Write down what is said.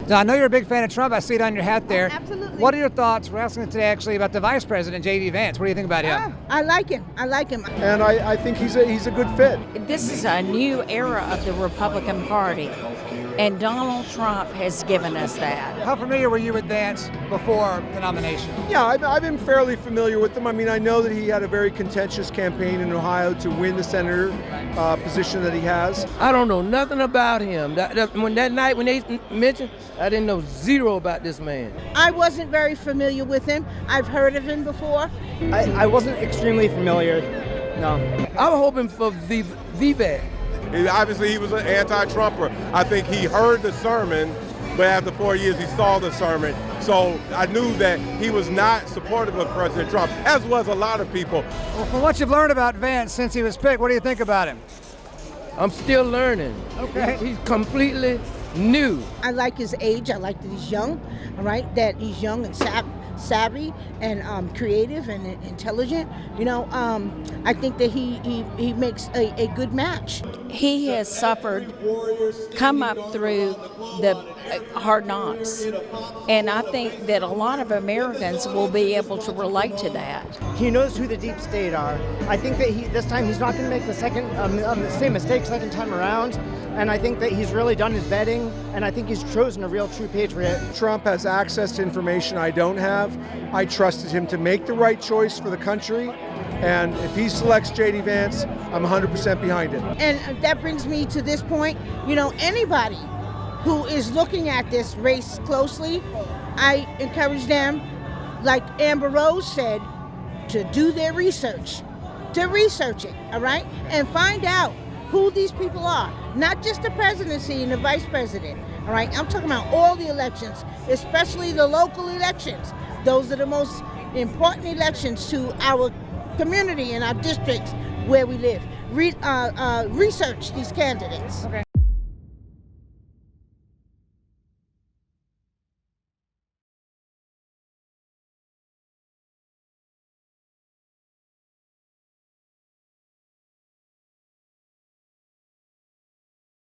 Now, I know you're a big fan of Trump. I see it on your hat there. Absolutely. What are your thoughts? We're asking today actually about the Vice President, JD Vance. What do you think about him? I like him. I like him. And I think he's a good fit. This is a new era of the Republican Party, and Donald Trump has given us that. How familiar were you with Vance before the nomination? Yeah, I've been fairly familiar with him. I mean, I know that he had a very contentious campaign in Ohio to win the senator position that he has. I don't know nothing about him. That night when they mentioned, I didn't know zero about this man. I wasn't very familiar with him. I've heard of him before. I wasn't extremely familiar, no. I'm hoping for VVAC. Obviously, he was an anti-Trumper. I think he heard the sermon, but after 4 years, he saw the sermon. So I knew that he was not supportive of President Trump, as was a lot of people. Well, from what you've learned about Vance since he was picked, what do you think about him? I'm still learning. Okay. He's completely new. I like his age. I like that he's young, all right? That he's young and savvy and creative and intelligent. You know, I think that he makes a good match. He has suffered, come up through the hard knocks, and I think that a lot of Americans will be able to relate to that. He knows who the deep state are. I think that this time he's not going to make the same mistake second time around. And I think that he's really done his vetting, and I think he's chosen a real true patriot. Trump has access to information I don't have. I trusted him to make the right choice for the country. And if he selects JD Vance, I'm 100% behind it. And that brings me to this point. You know, anybody who is looking at this race closely, I encourage them, like Amber Rose said, to do their research, to research it, all right? And find out who these people are, not just the presidency and the vice president, all right? I'm talking about all the elections, especially the local elections. Those are the most important elections to our community and our districts where we live. Research these candidates. Okay.